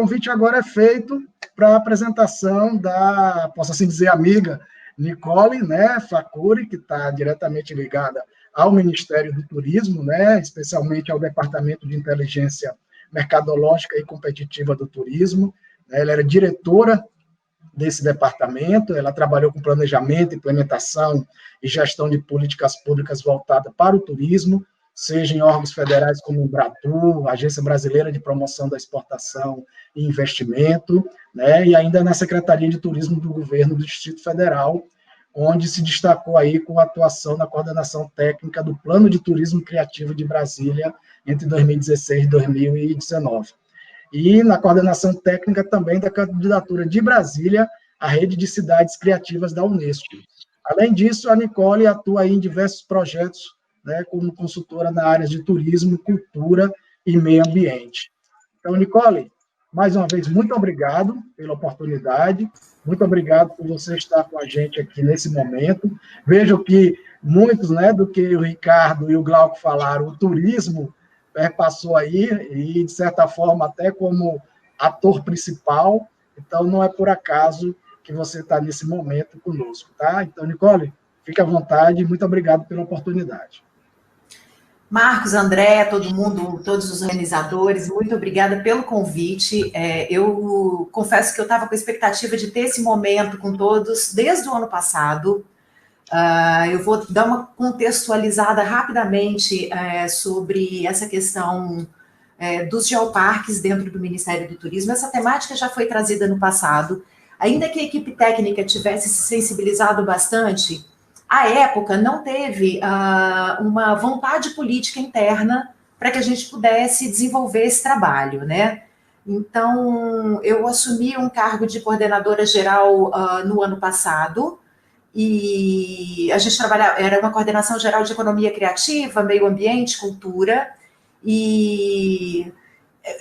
convite agora é feito para a apresentação da, posso assim dizer, amiga Nicole, né, Facuri, que está diretamente ligada ao Ministério do Turismo, né, especialmente ao Departamento de Inteligência Mercadológica e Competitiva do Turismo. Ela era diretora desse departamento, ela trabalhou com planejamento, implementação e gestão de políticas públicas voltadas para o turismo, seja em órgãos federais como o Embratur, Agência Brasileira de Promoção da Exportação e Investimento, né, e ainda na Secretaria de Turismo do Governo do Distrito Federal, onde se destacou aí com a atuação na coordenação técnica do Plano de Turismo Criativo de Brasília entre 2016 e 2019. E na coordenação técnica também da candidatura de Brasília à Rede de Cidades Criativas da Unesco. Além disso, a Nicole atua aí em diversos projetos, né, como consultora na área de turismo, cultura e meio ambiente. Então, Nicole, mais uma vez, muito obrigado pela oportunidade, muito obrigado por você estar com a gente aqui nesse momento. Vejo que muitos, né, do que o Ricardo e o Glauco falaram, o turismo passou aí, e, de certa forma, até como ator principal, então não é por acaso que você está nesse momento conosco, tá? Então, Nicole, fique à vontade, muito obrigado pela oportunidade. Marcos, André, todo mundo, todos os organizadores, muito obrigada pelo convite. Eu confesso que eu estava com a expectativa de ter esse momento com todos desde o ano passado. Eu vou dar uma contextualizada rapidamente sobre essa questão dos geoparques dentro do Ministério do Turismo. Essa temática já foi trazida no passado. Ainda que a equipe técnica tivesse se sensibilizado bastante, à época não teve uma vontade política interna para que a gente pudesse desenvolver esse trabalho, né? Então, eu assumi um cargo de coordenadora geral no ano passado, e a gente trabalhava, era uma coordenação geral de economia criativa, meio ambiente, cultura, e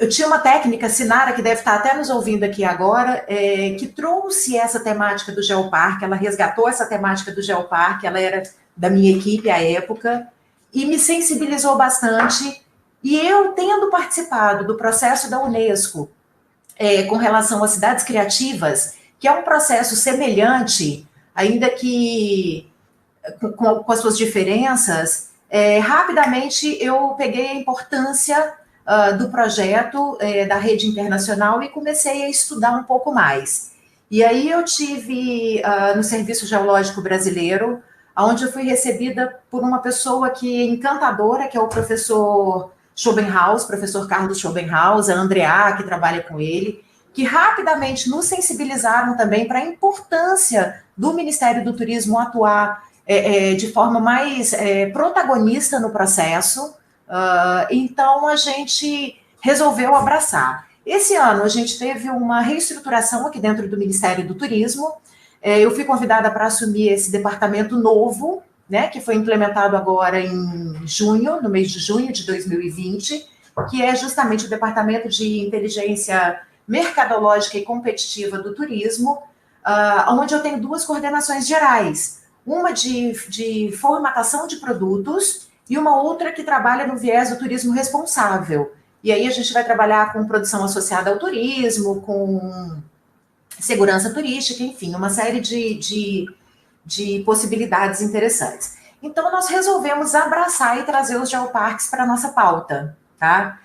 eu tinha uma técnica, Sinara, que deve estar até nos ouvindo aqui agora, que trouxe essa temática do Geoparque, ela resgatou essa temática do Geoparque, ela era da minha equipe à época, e me sensibilizou bastante, e eu, tendo participado do processo da Unesco com relação às cidades criativas, que é um processo semelhante, ainda que com as suas diferenças, rapidamente eu peguei a importância do projeto da rede internacional e comecei a estudar um pouco mais. E aí eu tive no Serviço Geológico Brasileiro, onde eu fui recebida por uma pessoa que é encantadora, que é o professor Schobenhaus, professor Carlos Schobenhaus, a Andrea, que trabalha com ele, que rapidamente nos sensibilizaram também para a importância do Ministério do Turismo atuar de forma mais protagonista no processo. Então, a gente resolveu abraçar. Esse ano, a gente teve uma reestruturação aqui dentro do Ministério do Turismo. Eu fui convidada para assumir esse departamento novo, né, que foi implementado agora em junho, no mês de junho de 2020, que é justamente o Departamento de Inteligência Mercadológica e Competitiva do Turismo, onde eu tenho duas coordenações gerais, uma de formatação de produtos e uma outra que trabalha no viés do turismo responsável. E aí a gente vai trabalhar com produção associada ao turismo, com segurança turística, enfim, uma série de possibilidades interessantes. Então, nós resolvemos abraçar e trazer os geoparques para a nossa pauta, tá?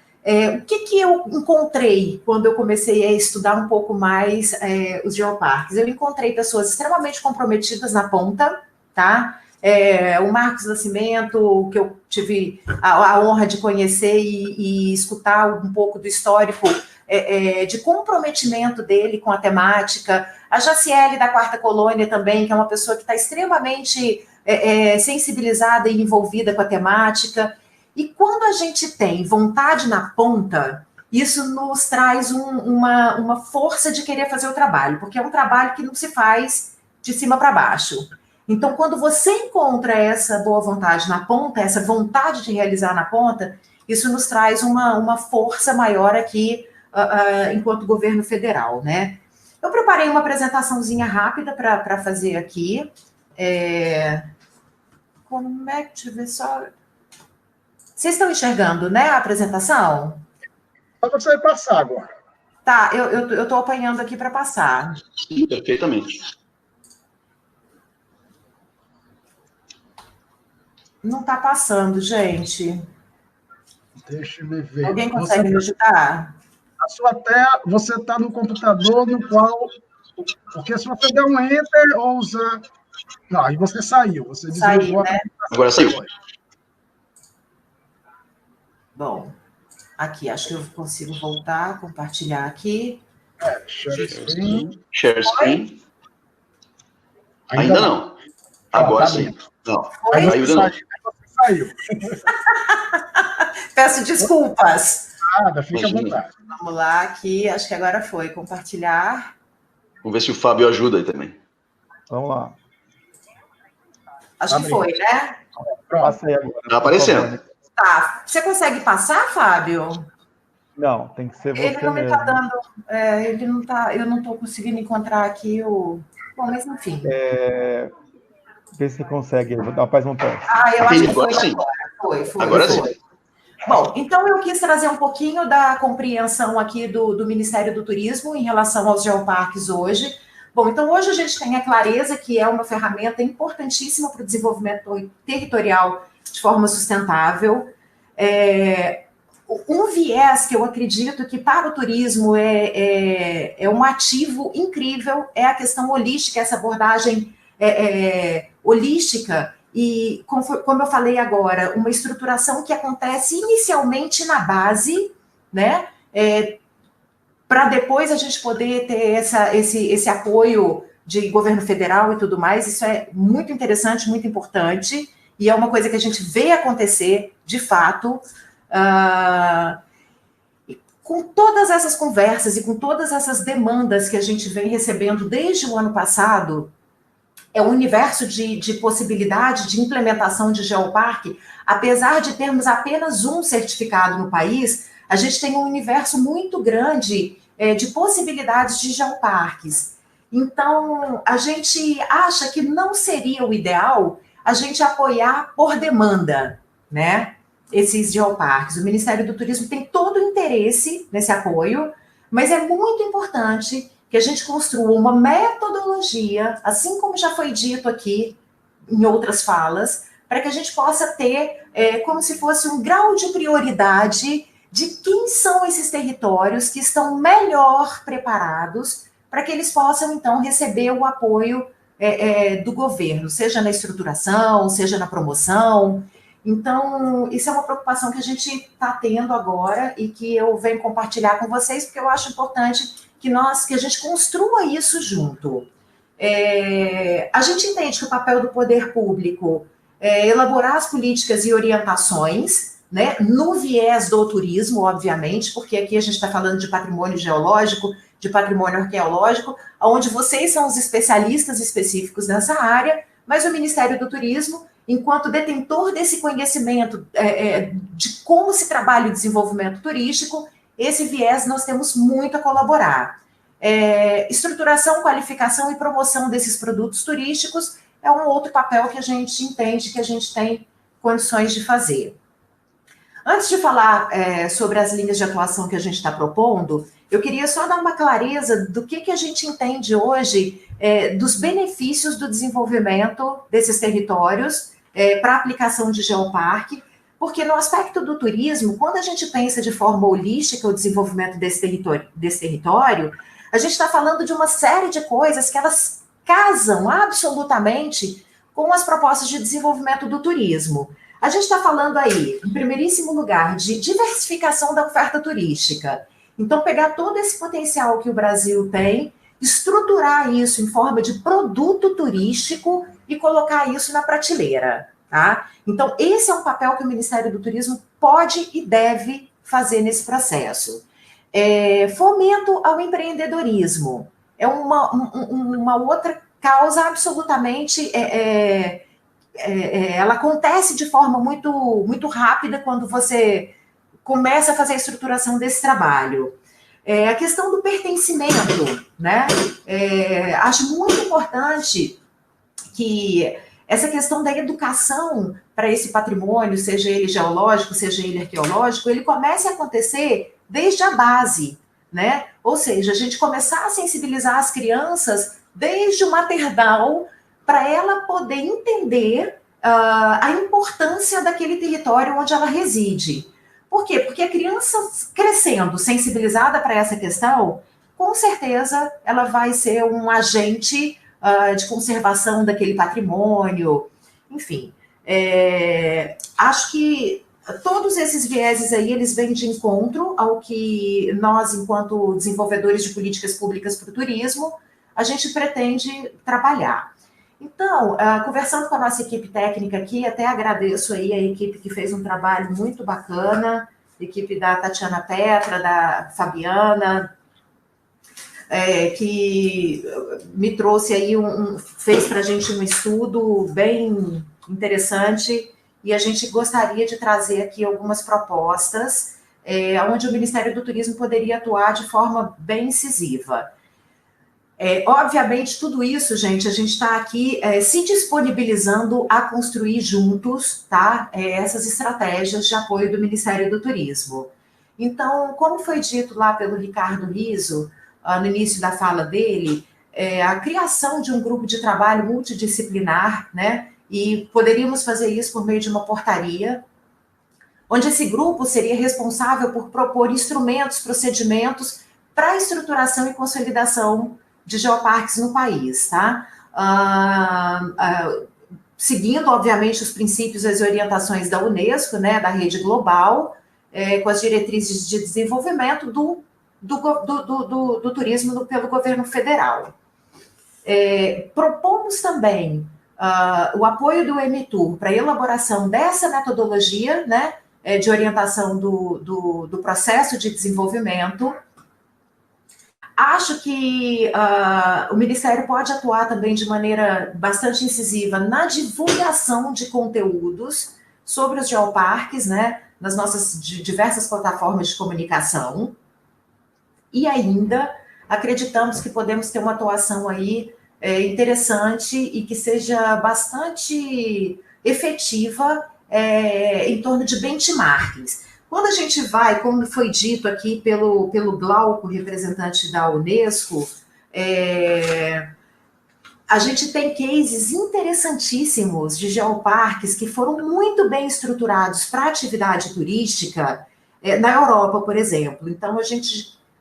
O que eu encontrei quando eu comecei a estudar um pouco mais os geoparques? Eu encontrei pessoas extremamente comprometidas na ponta, tá? O Marcos Nascimento, que eu tive a honra de conhecer e escutar um pouco do histórico de comprometimento dele com a temática, a Jaciele da Quarta Colônia também, que é uma pessoa que está extremamente sensibilizada e envolvida com a temática. E quando a gente tem vontade na ponta, isso nos traz uma força de querer fazer o trabalho, porque é um trabalho que não se faz de cima para baixo. Então, quando você encontra essa boa vontade na ponta, essa vontade de realizar na ponta, isso nos traz uma força maior aqui, enquanto governo federal, né? Eu preparei uma apresentaçãozinha rápida para fazer aqui. Como é que... Deixa eu ver só... Vocês estão enxergando, né, a apresentação? Só você vai passar agora. Tá, eu estou apanhando aqui para passar. Sim, perfeitamente. Não está passando, gente. Deixa eu ver. Alguém consegue me ajudar? A sua tela, você está no computador no qual... Porque se você der um Enter ou usar... Não, aí você saiu. Você desligou né? Agora saiu. Bom, aqui, acho que eu consigo voltar, compartilhar aqui. Share screen. Share screen. Ainda não. Agora tá sim. Bem. Não, Ainda não. Saiu. Peço desculpas. Nada, fica à vontade. Vamos lá, aqui, acho que agora foi. Compartilhar. Vamos ver se o Fábio ajuda aí também. Vamos lá. Acho que foi, né? Pronto. Passei agora. Tá aparecendo. Tá. Você consegue passar, Fábio? Não, tem que ser você Ele não me mesmo. está dando... ele não tá... Eu não estou conseguindo encontrar aqui o... Bom, mas enfim. Vê se consegue. Vou dar mais um teste. Eu acho que foi sim. agora. Foi. Agora sim. Bom, então eu quis trazer um pouquinho da compreensão aqui do Ministério do Turismo em relação aos geoparques hoje. Bom, então hoje a gente tem a Clareza, que é uma ferramenta importantíssima para o desenvolvimento territorial de forma sustentável. Um viés que eu acredito que para o turismo é um ativo incrível é a questão holística, essa abordagem holística e, como eu falei agora, uma estruturação que acontece inicialmente na base, né, para depois a gente poder ter esse apoio de governo federal e tudo mais. Isso é muito interessante, muito importante, e é uma coisa que a gente vê acontecer, de fato, com todas essas conversas e com todas essas demandas que a gente vem recebendo desde o ano passado, é um universo de possibilidade de implementação de geoparque. Apesar de termos apenas um certificado no país, a gente tem um universo muito grande de possibilidades de geoparques. Então, a gente acha que não seria o ideal a gente apoiar por demanda, né, esses geoparques. O Ministério do Turismo tem todo o interesse nesse apoio, mas é muito importante que a gente construa uma metodologia, assim como já foi dito aqui em outras falas, para que a gente possa ter como se fosse um grau de prioridade de quem são esses territórios que estão melhor preparados para que eles possam, então, receber o apoio do governo, seja na estruturação, seja na promoção. Então, isso é uma preocupação que a gente está tendo agora e que eu venho compartilhar com vocês, porque eu acho importante que a gente construa isso junto. A gente entende que o papel do poder público é elaborar as políticas e orientações, né, no viés do turismo, obviamente, porque aqui a gente está falando de patrimônio geológico, de patrimônio arqueológico, onde vocês são os especialistas específicos nessa área, mas o Ministério do Turismo, enquanto detentor desse conhecimento de como se trabalha o desenvolvimento turístico, esse viés nós temos muito a colaborar. Estruturação, qualificação e promoção desses produtos turísticos é um outro papel que a gente entende que a gente tem condições de fazer. Antes de falar sobre as linhas de atuação que a gente está propondo, eu queria só dar uma clareza do que a gente entende hoje dos benefícios do desenvolvimento desses territórios para a aplicação de geoparque, porque no aspecto do turismo, quando a gente pensa de forma holística o desenvolvimento desse território, a gente está falando de uma série de coisas que elas casam absolutamente com as propostas de desenvolvimento do turismo. A gente está falando aí, em primeiríssimo lugar, de diversificação da oferta turística. Então, pegar todo esse potencial que o Brasil tem, estruturar isso em forma de produto turístico e colocar isso na prateleira, tá? Então, esse é um papel que o Ministério do Turismo pode e deve fazer nesse processo. Fomento ao empreendedorismo é uma outra causa absolutamente... ela acontece de forma muito, muito rápida quando você começa a fazer a estruturação desse trabalho. A questão do pertencimento, né? Acho muito importante que essa questão da educação para esse patrimônio, seja ele geológico, seja ele arqueológico, ele comece a acontecer desde a base, né? Ou seja, a gente começar a sensibilizar as crianças desde o maternal para ela poder entender a importância daquele território onde ela reside. Por quê? Porque a criança crescendo sensibilizada para essa questão, com certeza ela vai ser um agente de conservação daquele patrimônio, enfim. Acho que todos esses vieses aí, eles vêm de encontro ao que nós, enquanto desenvolvedores de políticas públicas para o turismo, a gente pretende trabalhar. Então, conversando com a nossa equipe técnica aqui, até agradeço aí a equipe que fez um trabalho muito bacana, equipe da Tatiana Petra, da Fabiana, que me trouxe aí, fez para a gente um estudo bem interessante, e a gente gostaria de trazer aqui algumas propostas, onde o Ministério do Turismo poderia atuar de forma bem incisiva. Obviamente, tudo isso, gente, a gente está aqui se disponibilizando a construir juntos, tá? Essas estratégias de apoio do Ministério do Turismo. Então, como foi dito lá pelo Ricardo Riso, no início da fala dele, a criação de um grupo de trabalho multidisciplinar, né? E poderíamos fazer isso por meio de uma portaria, onde esse grupo seria responsável por propor instrumentos, procedimentos para a estruturação e consolidação de geoparques no país, tá? Seguindo, obviamente, os princípios e as orientações da Unesco, né, da rede global, com as diretrizes de desenvolvimento do turismo pelo governo federal. Propomos também o apoio do MTUR para a elaboração dessa metodologia, né, de orientação do processo de desenvolvimento. Acho que o Ministério pode atuar também de maneira bastante incisiva na divulgação de conteúdos sobre os geoparques, né, nas nossas diversas plataformas de comunicação. E ainda acreditamos que podemos ter uma atuação aí interessante e que seja bastante efetiva em torno de benchmarkings. Quando a gente vai, como foi dito aqui pelo Glauco, representante da Unesco, a gente tem cases interessantíssimos de geoparques que foram muito bem estruturados para atividade turística na Europa, por exemplo. Então,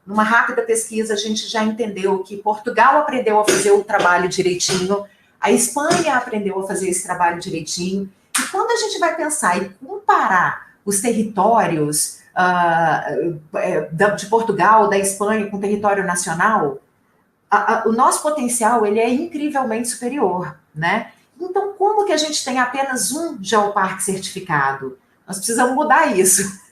numa rápida pesquisa, a gente já entendeu que Portugal aprendeu a fazer o trabalho direitinho, a Espanha aprendeu a fazer esse trabalho direitinho, e quando a gente vai pensar e comparar os territórios de Portugal, da Espanha, com o território nacional, o nosso potencial ele é incrivelmente superior, né? Então, como que a gente tem apenas um geoparque certificado? Nós precisamos mudar isso,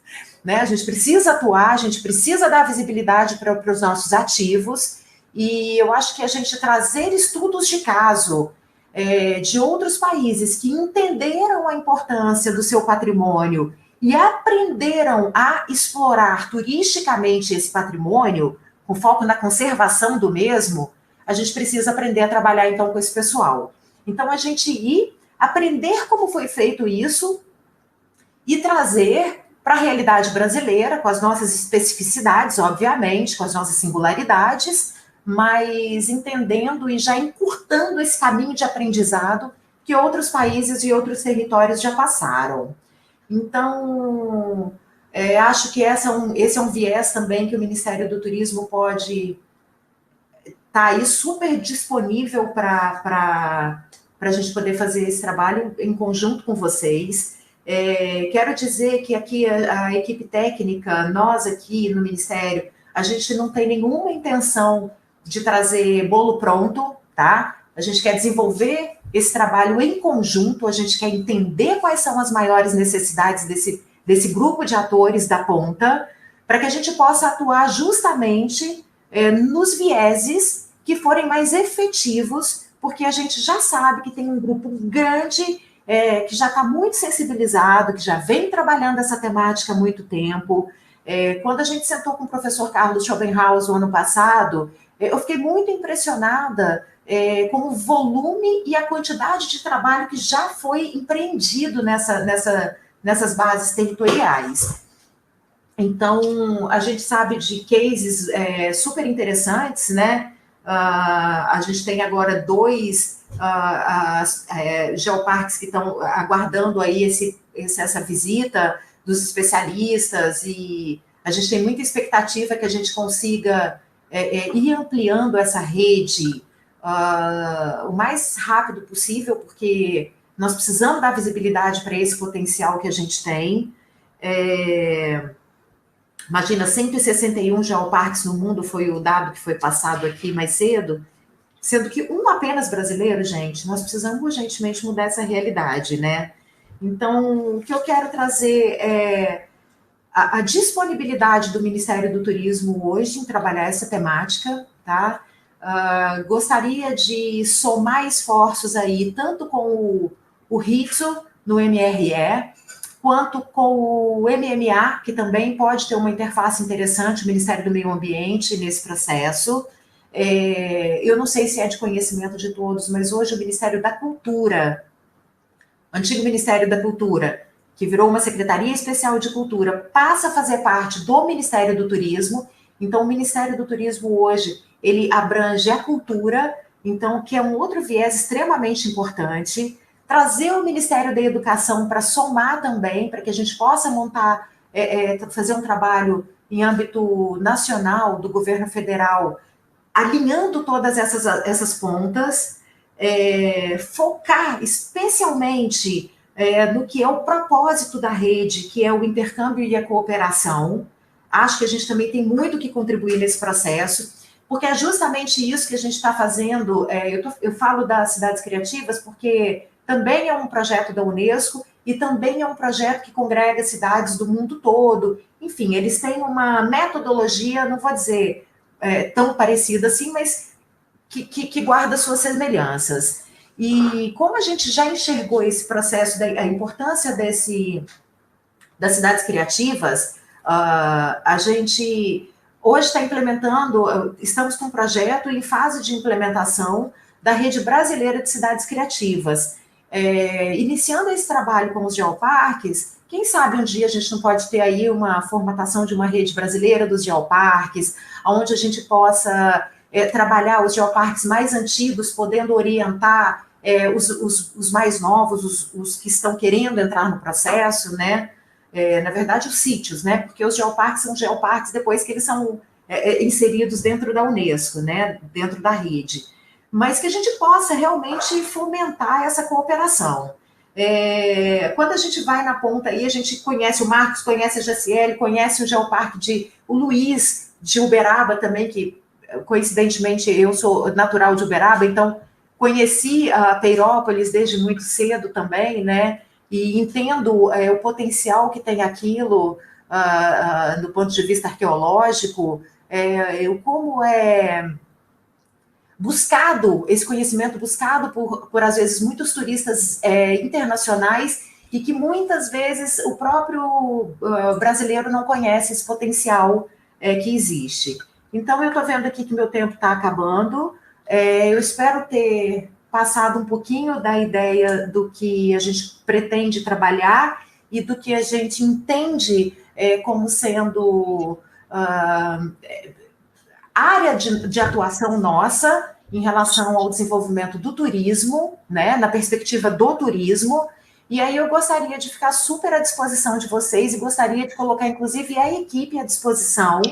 né? A gente precisa atuar, a gente precisa dar visibilidade para os nossos ativos, e eu acho que a gente trazer estudos de caso de outros países que entenderam a importância do seu patrimônio e aprenderam a explorar turisticamente esse patrimônio, com foco na conservação do mesmo, a gente precisa aprender a trabalhar, então, com esse pessoal. Então, a gente ir aprender como foi feito isso e trazer para a realidade brasileira, com as nossas especificidades, obviamente, com as nossas singularidades, mas entendendo e já encurtando esse caminho de aprendizado que outros países e outros territórios já passaram. Então, acho que esse é um viés também que o Ministério do Turismo pode estar aí super disponível para a gente poder fazer esse trabalho em conjunto com vocês. Quero dizer que aqui a equipe técnica, nós aqui no Ministério, a gente não tem nenhuma intenção de trazer bolo pronto, tá? A gente quer desenvolver esse trabalho em conjunto, a gente quer entender quais são as maiores necessidades desse grupo de atores da ponta, para que a gente possa atuar justamente nos vieses que forem mais efetivos, porque a gente já sabe que tem um grupo grande que já está muito sensibilizado, que já vem trabalhando essa temática há muito tempo. Quando a gente sentou com o professor Carlos Schopenhaus no ano passado, eu fiquei muito impressionada com o volume e a quantidade de trabalho que já foi empreendido nessas bases territoriais. Então, a gente sabe de cases super interessantes, né? A gente tem agora 2 geoparques que estão aguardando aí essa visita dos especialistas, e a gente tem muita expectativa que a gente consiga ir ampliando essa rede o mais rápido possível, porque nós precisamos dar visibilidade para esse potencial que a gente tem. Imagina, 161 geoparques no mundo foi o dado que foi passado aqui mais cedo, sendo que um apenas brasileiro, gente. Nós precisamos urgentemente mudar essa realidade, né? Então, o que eu quero trazer é a disponibilidade do Ministério do Turismo hoje em trabalhar essa temática, tá? Gostaria de somar esforços aí, tanto com o RITSO no MRE, quanto com o MMA, que também pode ter uma interface interessante, o Ministério do Meio Ambiente, nesse processo. Eu não sei se é de conhecimento de todos, mas hoje o Ministério da Cultura, antigo Ministério da Cultura, que virou uma Secretaria Especial de Cultura, passa a fazer parte do Ministério do Turismo. Então, o Ministério do Turismo hoje, ele abrange a cultura, então, que é um outro viés extremamente importante. Trazer o Ministério da Educação para somar também, para que a gente possa montar, fazer um trabalho em âmbito nacional, do governo federal, alinhando todas essas pontas, focar especialmente no que é o propósito da rede, que é o intercâmbio e a cooperação. Acho que a gente também tem muito que contribuir nesse processo, porque é justamente isso que a gente está fazendo. Eu falo das cidades criativas porque também é um projeto da Unesco e também é um projeto que congrega cidades do mundo todo. Enfim, eles têm uma metodologia, não vou dizer tão parecida assim, mas que guarda suas semelhanças. E como a gente já enxergou esse processo, a importância das cidades criativas, a gente hoje está implementando, estamos com um projeto em fase de implementação da Rede Brasileira de Cidades Criativas. Iniciando esse trabalho com os geoparques, quem sabe um dia a gente não pode ter aí uma formatação de uma rede brasileira dos geoparques, onde a gente possa trabalhar os geoparques mais antigos, podendo orientar os mais novos, os que estão querendo entrar no processo, né? Na verdade, os sítios, né? Porque os geoparques são geoparques depois que eles são inseridos dentro da Unesco, né? Dentro da rede. Mas que a gente possa realmente fomentar essa cooperação. Quando a gente vai na ponta aí, a gente conhece o Marcos, conhece a Jaciele, conhece o Geoparque o Luiz de Uberaba também, que coincidentemente eu sou natural de Uberaba, então conheci a Peirópolis desde muito cedo também, né? E entendo o potencial que tem aquilo do ponto de vista arqueológico, como buscado, esse conhecimento buscado por às vezes, muitos turistas internacionais e que muitas vezes o próprio brasileiro não conhece esse potencial que existe. Então, eu estou vendo aqui que meu tempo está acabando. Eu espero ter passado um pouquinho da ideia do que a gente pretende trabalhar e do que a gente entende como sendo área de atuação nossa em relação ao desenvolvimento do turismo, né, na perspectiva do turismo. E aí eu gostaria de ficar super à disposição de vocês e gostaria de colocar, inclusive, a equipe à disposição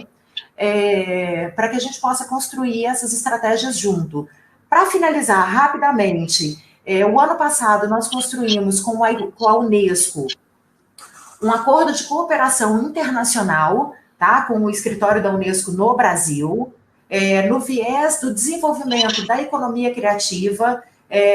para que a gente possa construir essas estratégias junto. Para finalizar rapidamente, o ano passado nós construímos com a Unesco um acordo de cooperação internacional, tá, com o escritório da Unesco no Brasil, no viés do desenvolvimento da economia criativa,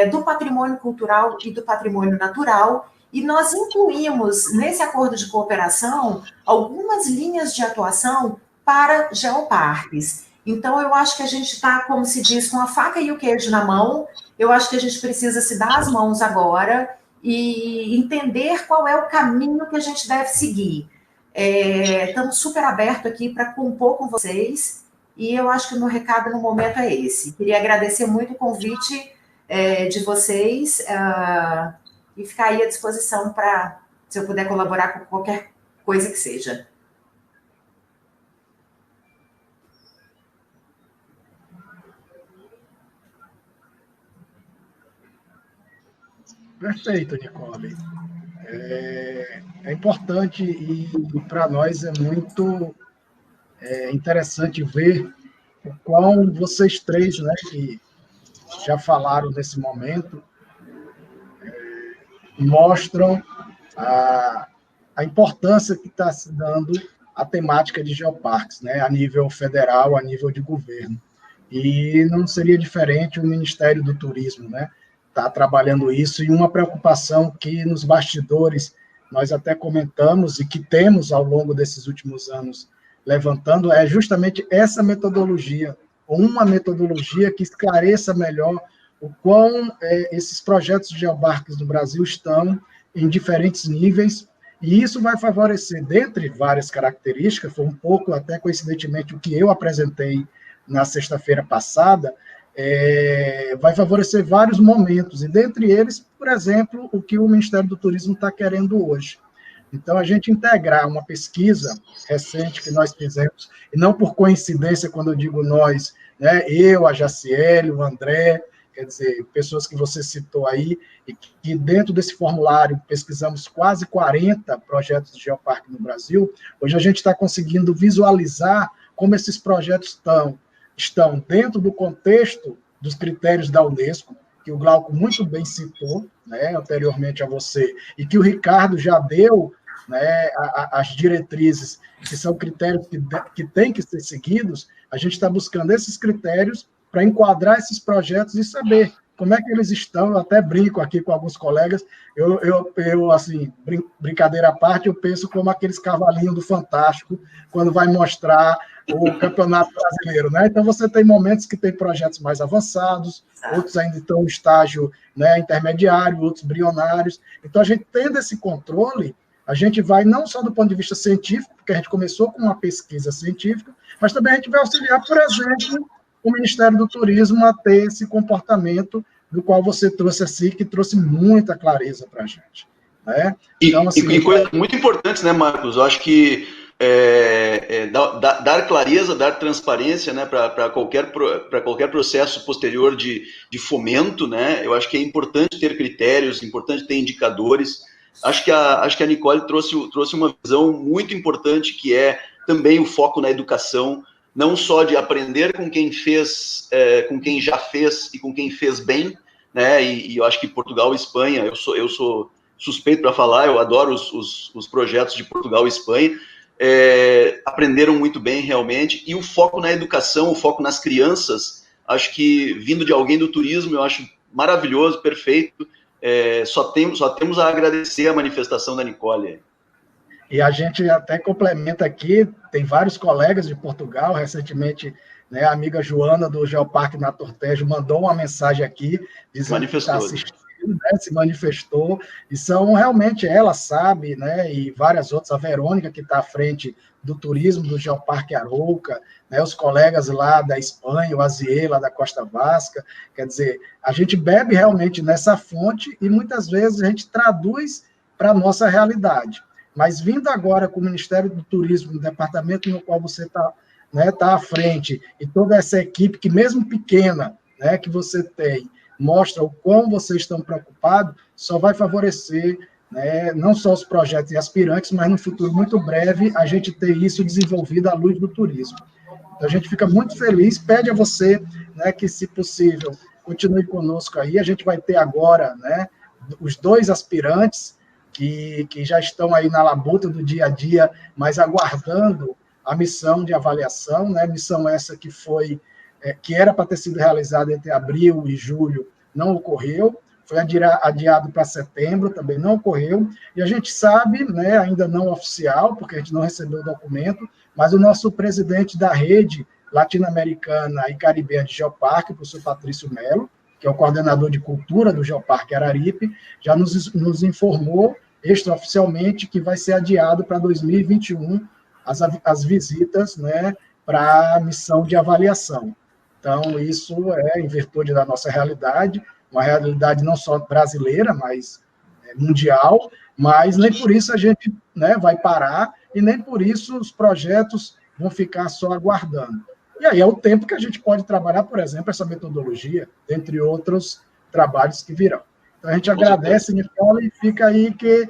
do patrimônio cultural e do patrimônio natural, e nós incluímos nesse acordo de cooperação algumas linhas de atuação para geoparques. Então, eu acho que a gente está, como se diz, com a faca e o queijo na mão. Eu acho que a gente precisa se dar as mãos agora e entender qual é o caminho que a gente deve seguir. Estamos super abertos aqui para compor com vocês, e eu acho que o meu recado no momento é esse. Queria agradecer muito o convite de vocês e ficar aí à disposição para, se eu puder colaborar com qualquer coisa que seja. Perfeito, Nicole. É importante e para nós é muito interessante ver o quão vocês três, né, que já falaram nesse momento, mostram a importância que está se dando à temática de geoparques, né, a nível federal, a nível de governo. E não seria diferente o Ministério do Turismo, né, está trabalhando isso, e uma preocupação que nos bastidores nós até comentamos e que temos ao longo desses últimos anos levantando é justamente essa metodologia, uma metodologia que esclareça melhor o quão esses projetos de geoparques no Brasil estão em diferentes níveis, e isso vai favorecer, dentre várias características, foi um pouco até coincidentemente o que eu apresentei na sexta-feira passada, vai favorecer vários momentos, e dentre eles, por exemplo, o que o Ministério do Turismo está querendo hoje. Então, a gente integrar uma pesquisa recente que nós fizemos, e não por coincidência, quando eu digo nós, né, eu, a Jaciele, o André, quer dizer, pessoas que você citou aí, e que dentro desse formulário pesquisamos quase 40 projetos de geoparque no Brasil, hoje a gente está conseguindo visualizar como esses projetos estão dentro do contexto dos critérios da Unesco, que o Glauco muito bem citou, né, anteriormente a você, e que o Ricardo já deu, né, as diretrizes, que são critérios que têm que ser seguidos. A gente está buscando esses critérios para enquadrar esses projetos e saber como é que eles estão. Eu até brinco aqui com alguns colegas, eu assim, brincadeira à parte, eu penso como aqueles cavalinhos do Fantástico, quando vai mostrar o Campeonato Brasileiro, né? Então, você tem momentos que tem projetos mais avançados, outros ainda estão no estágio, né, intermediário, outros embrionários. Então, a gente tendo esse controle, a gente vai não só do ponto de vista científico, porque a gente começou com uma pesquisa científica, mas também a gente vai auxiliar, por exemplo, o Ministério do Turismo a ter esse comportamento do qual você trouxe assim, que trouxe muita clareza para a gente. Né? Então, assim, e coisas muito importantes, né, Marcos? Eu acho que dar clareza, dar transparência, né, para qualquer processo posterior de fomento, né? Eu acho que é importante ter critérios, importante ter indicadores. Acho que a Nicole trouxe uma visão muito importante, que é também o foco na educação, não só de aprender com quem fez, com quem já fez e com quem fez bem, né? E eu acho que Portugal e Espanha, eu sou suspeito para falar, eu adoro os projetos de Portugal e Espanha, aprenderam muito bem realmente, e o foco na educação, o foco nas crianças, acho que vindo de alguém do turismo, eu acho maravilhoso, perfeito. Só temos a agradecer a manifestação da Nicole. E a gente até complementa aqui, tem vários colegas de Portugal, recentemente, né, a amiga Joana do Geoparque na Tortejo mandou uma mensagem aqui, dizendo que está assistindo, né, se manifestou, e são realmente, ela sabe, né, e várias outras, a Verônica, que está à frente do turismo do Geoparque Arouca, né, os colegas lá da Espanha, o Azier, lá da Costa Vasca, quer dizer, a gente bebe realmente nessa fonte e muitas vezes a gente traduz para a nossa realidade. Mas vindo agora com o Ministério do Turismo, no departamento no qual você está, né, tá à frente, e toda essa equipe, que mesmo pequena, né, que você tem, mostra o quão vocês estão preocupados, só vai favorecer, né, não só os projetos e aspirantes, mas no futuro muito breve a gente ter isso desenvolvido à luz do turismo. Então a gente fica muito feliz, pede a você, né, que, se possível, continue conosco aí. A gente vai ter agora, né, os 2 aspirantes, que já estão aí na labuta do dia a dia, mas aguardando a missão de avaliação, né? Missão essa que era para ter sido realizada entre abril e julho, não ocorreu, foi adiado para setembro, também não ocorreu, e a gente sabe, né, ainda não oficial, porque a gente não recebeu o documento, mas o nosso presidente da rede latino-americana e caribenha de Geoparque, o professor Patrício Melo, que é o coordenador de cultura do Geoparque Araripe, já nos informou extraoficialmente que vai ser adiado para 2021 as visitas, né, para a missão de avaliação. Então, isso é em virtude da nossa realidade, uma realidade não só brasileira, mas mundial, mas nem por isso a gente, né, vai parar, e nem por isso os projetos vão ficar só aguardando. E aí é o tempo que a gente pode trabalhar, por exemplo, essa metodologia, entre outros trabalhos que virão. Então, a gente agradece, Nicole, e fica aí que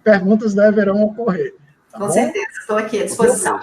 perguntas deverão ocorrer. Tá Com bom? certeza, estou aqui à disposição.